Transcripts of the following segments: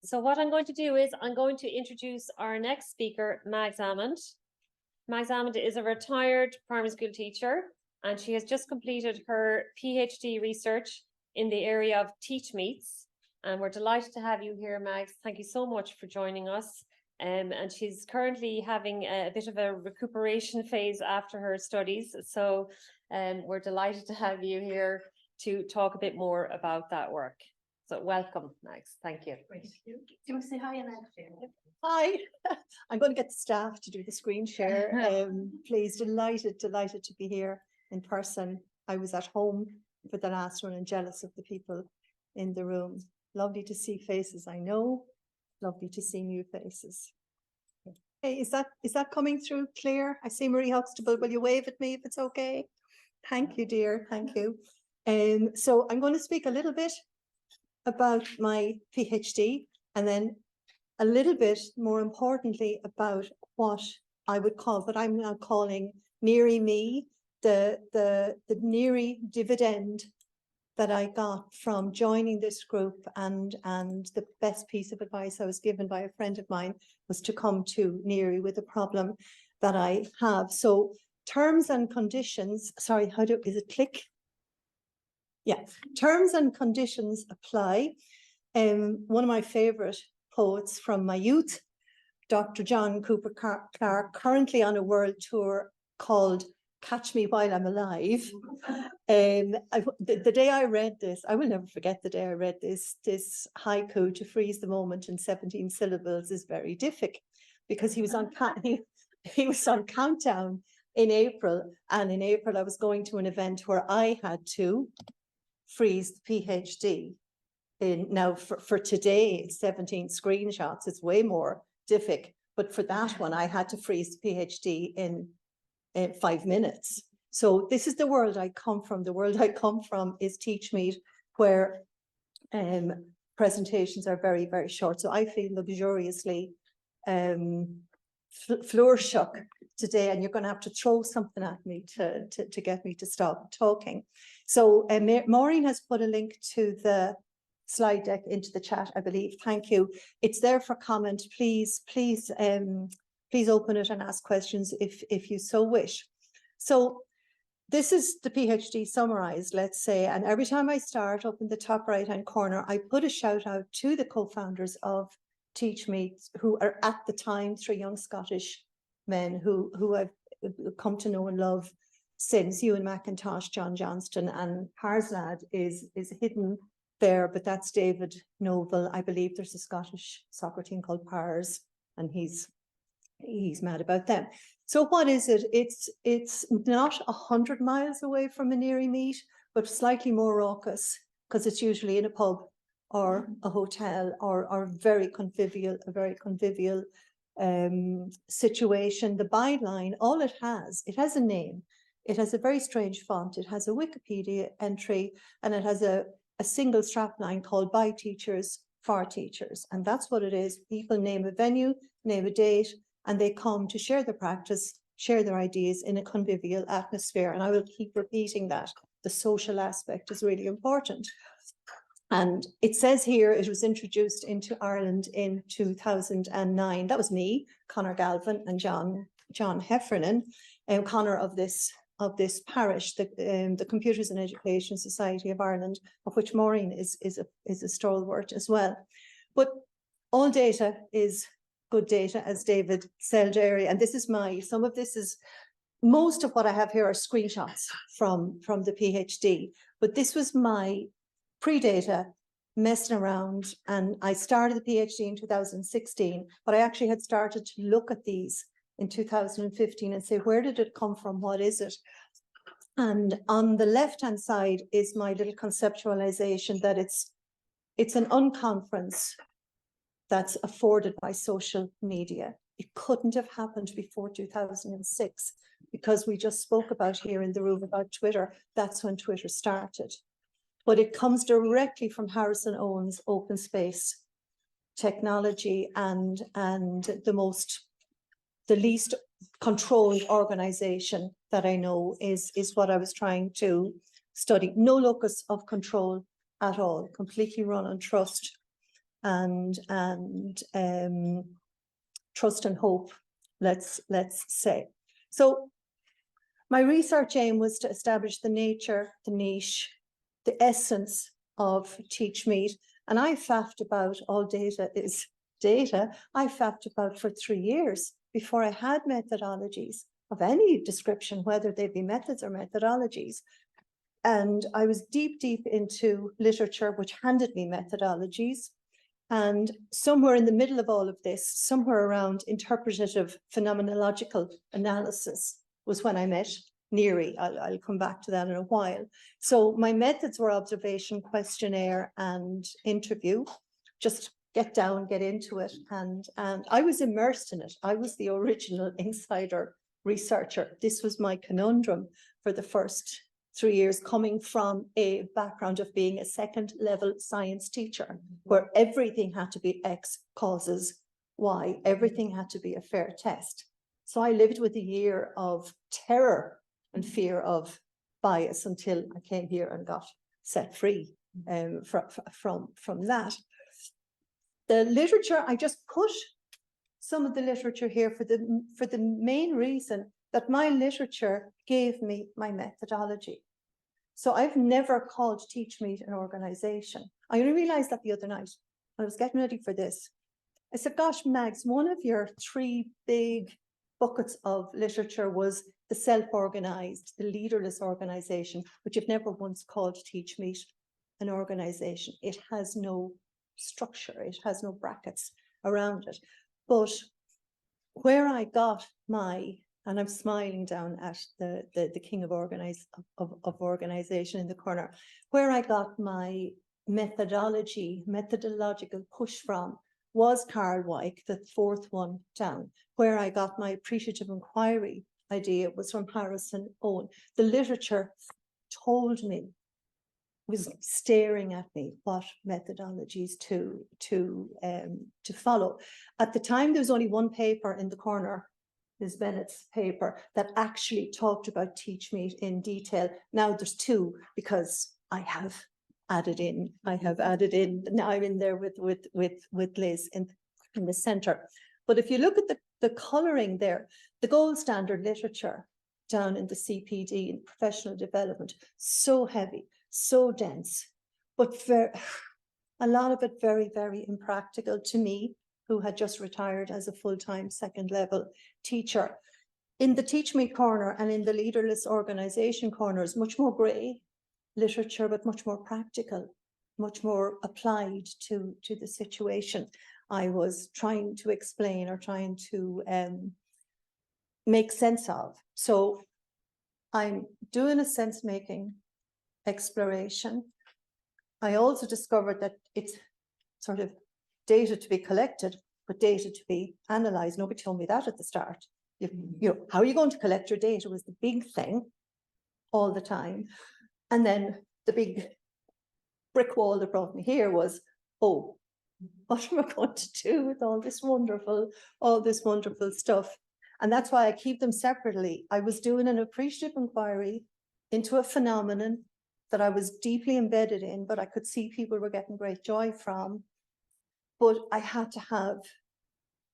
So what I'm going to do is I'm going to introduce our next speaker, Mags Amond. Mags Amond is a retired primary school teacher, and she has just completed her PhD research in the area of NEARImeets. And we're delighted to have you here, Mags. Thank you so much for joining us. And she's currently having a bit of a recuperation phase after her studies. So we're delighted to have you here to talk a bit more about that work. So welcome, Mags. Thank you. Great. Do you want to say hi, Annette? Hi, I'm going to get the staff to do the screen share. Please, delighted to be here in person. I was at home for the last one and jealous of the people in the room. Lovely to see faces I know. Lovely to see new faces. Hey, is that coming through clear? I see Marie Huxtable. Will you wave at me if it's okay? Thank you, dear. Thank you. So I'm going to speak a little bit about my PhD, and then a little bit more importantly about what I would call, what I'm now calling NEARIMeet, the NEARI dividend that I got from joining this group, and the best piece of advice I was given by a friend of mine was to come to NEARI with a problem that I have. So terms and conditions, sorry, is it click? Yeah, terms and conditions apply. One of my favorite poets from my youth, Dr. John Cooper Clarke, currently on a world tour called Catch Me While I'm Alive. The day I read this, I will never forget the day I read this haiku, to freeze the moment in 17 syllables is very difficult, because he was on countdown in April, and in April I was going to an event where I had to freeze the PhD. Now for today, it's 17 screenshots, it's way more difficult, but for that one I had to freeze the PhD in 5 minutes. So this is the world I come from. The world I come from is NEARImeet, where presentations are very, very short. So I feel luxuriously floor shook today, and you're going to have to throw something at me to get me to stop talking. So Maureen has put a link to the slide deck into the chat, I believe. Thank you. It's there for comment. Please open it and ask questions if you so wish. So this is the PhD summarized, let's say, and every time I start, up in the top right hand corner, I put a shout out to the co-founders of NEARImeet, who are at the time 3 young Scottish men who I've come to know and love since. Ewan McIntosh, John Johnston, and Parslad is hidden there, but that's David Noble. I believe there's a Scottish soccer team called Pars, and he's mad about them. So what is it? It's not 100 miles away from a NEARImeet, but slightly more raucous, because it's usually in a pub or a hotel or a very convivial situation. The byline, all it has a name. It has a very strange font. It has a Wikipedia entry, and it has a single strapline called By Teachers for Teachers. And that's what it is. People name a venue, name a date, and they come to share their practice, share their ideas in a convivial atmosphere. And I will keep repeating that. The social aspect is really important. And it says here it was introduced into Ireland in 2009. That was me, Conor Galvin, and John Heffernan, and Conor of this parish, the Computers in Education Society of Ireland, of which Maureen is a stalwart as well. But all data is good data, as David Seldary, and this is most of what I have here are screenshots from the PhD, but this was my pre-data messing around, and I started the PhD in 2016, but I actually had started to look at these in 2015 and say, where did it come from? What is it? And on the left-hand side is my little conceptualization that it's an unconference that's afforded by social media. It couldn't have happened before 2006, because we just spoke about here in the room about Twitter. That's when Twitter started. But it comes directly from Harrison Owen's open space technology, and the least controlled organization that I know is what I was trying to study. No locus of control at all, completely run on trust. and trust and hope, let's say. So my research aim was to establish the nature, the niche, the essence of TeachMeet. And I faffed about, all data is data, I faffed about for 3 years before I had methodologies of any description, whether they be methods or methodologies. And I was deep into literature, which handed me methodologies. And somewhere in the middle of all of this, somewhere around interpretative phenomenological analysis, was when I met NEARI. I'll come back to that in a while. So my methods were observation, questionnaire, and interview. Just get down, get into it. And I was immersed in it. I was the original insider researcher. This was my conundrum for the first 3 years, coming from a background of being a second level science teacher, where everything had to be X causes Y, everything had to be a fair test. So I lived with a year of terror and fear of bias until I came here and got set free from that. The literature, I just put some of the literature here for the main reason that my literature gave me my methodology. So I've never called TeachMeet an organization. I only realized that the other night when I was getting ready for this. I said, gosh, Mags, one of your 3 big buckets of literature was the self-organized, the leaderless organization, but you've never once called TeachMeet an organization. It has no structure, it has no brackets around it. But where I got my, and I'm smiling down at the king of organization in the corner, where I got my methodological push from was Carl Weick, the 4th one down. Where I got my appreciative inquiry idea was from Harrison Owen. The literature told me, was staring at me, what methodologies to follow. At the time, there was only one paper in the corner, Ms. Bennett's paper, that actually talked about TeachMeet in detail. Now there's 2 because I have added in, now I'm in there with Liz in the center. But if you look at the coloring there, the gold standard literature down in the CPD, in professional development, so heavy, so dense, but a lot of it very, very impractical to me, who had just retired as a full-time second level teacher. In the TeachMeet corner and in the leaderless organization corners, much more grey literature, but much more practical, much more applied to the situation I was trying to explain or trying to make sense of. So I'm doing a sense-making exploration. I also discovered that it's sort of data to be collected, but data to be analysed. Nobody told me that at the start. You know, how are you going to collect your data was the big thing all the time. And then the big brick wall that brought me here was, oh, what am I going to do with all this wonderful stuff? And that's why I keep them separately. I was doing an appreciative inquiry into a phenomenon that I was deeply embedded in, but I could see people were getting great joy from. But I had to have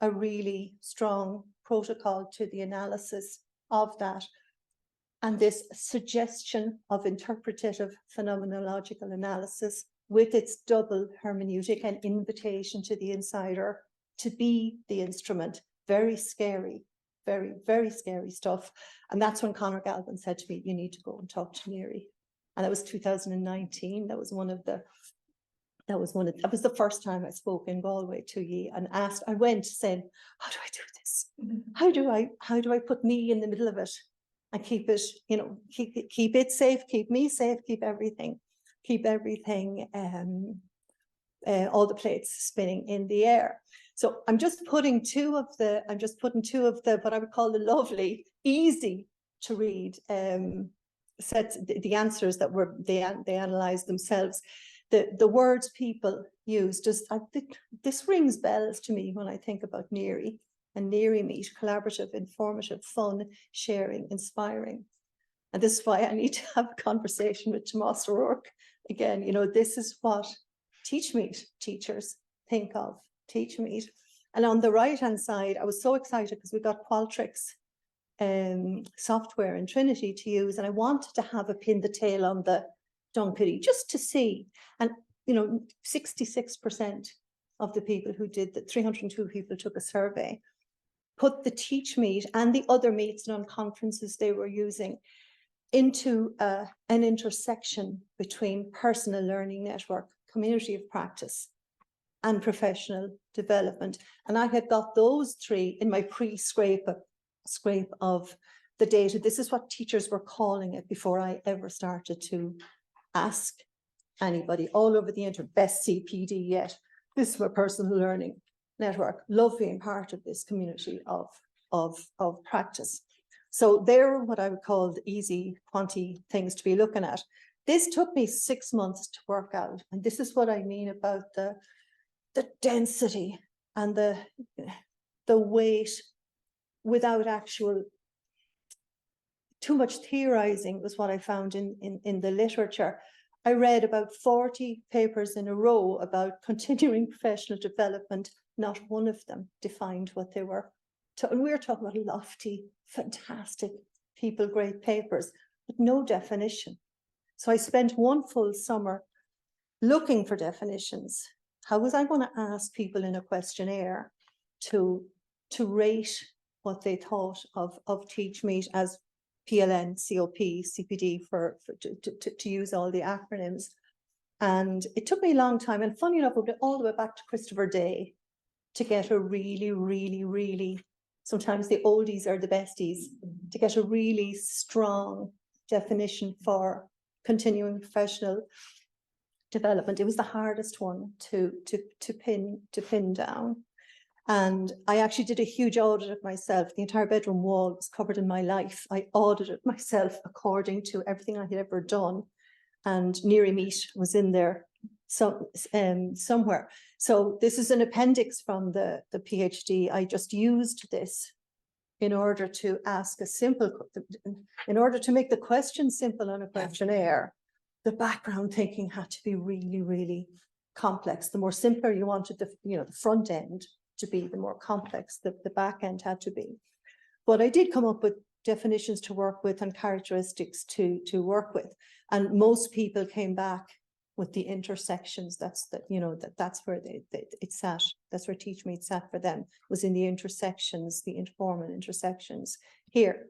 a really strong protocol to the analysis of that. And this suggestion of interpretative phenomenological analysis with its double hermeneutic and invitation to the insider to be the instrument, very scary, very, very scary stuff. And that's when Conor Galvin said to me, you need to go and talk to NEARI. And that was 2019. That was the first time I spoke in Galway to ye and asked, I went saying, how do I do this? How do I put me in the middle of it and keep it, you know, keep it safe, keep me safe, keep everything, all the plates spinning in the air. So I'm just putting two of the what I would call the lovely, easy to read sets, the answers that were they analysed themselves. The words people use, this rings bells to me when I think about NEARI and NEARImeet, collaborative, informative, fun, sharing, inspiring. And this is why I need to have a conversation with Tomas O'Rourke again. You know, this is what TeachMeet teachers think of TeachMeet. And on the right-hand side, I was so excited because we got Qualtrics software in Trinity to use, and I wanted to have a pin the tail on the Dunkity just to see. And 66% of the people who did the 302 people took a survey, put the TeachMeet and the other meets and conferences they were using into an intersection between personal learning network, community of practice, and professional development. And I had got those three in my pre-scrape of the data. This is what teachers were calling it before I ever started to ask anybody all over the internet, best CPD yet. This is my personal learning network. Love being part of this community of practice. So they're what I would call the easy, quanti things to be looking at. This took me 6 months to work out. And this is what I mean about the density and the weight without actual, too much theorizing was what I found in the literature. I read about 40 papers in a row about continuing professional development. Not one of them defined what they were. And we're talking about lofty, fantastic people, great papers, but no definition. So I spent one full summer looking for definitions. How was I going to ask people in a questionnaire to rate what they thought of TeachMeet as PLN, COP, CPD to use all the acronyms? And it took me a long time. And funny enough, we went all the way back to Christopher Day to get a really, really, really, sometimes the oldies are the besties, to get a really strong definition for continuing professional development. It was the hardest one to pin down. And I actually did a huge audit of myself. The entire bedroom wall was covered in my life. I audited myself according to everything I had ever done. And NEARIMeet was in there somewhere. So this is an appendix from the PhD. I just used this in order to ask in order to make the question simple on a questionnaire. The background thinking had to be really, really complex. The more simpler you wanted the front end to be, the more complex the back end had to be. But I did come up with definitions to work with and characteristics to work with. And most people came back with the intersections. That's where it sat. That's where TeachMeet sat for them, was in the intersections, the informal intersections. Here,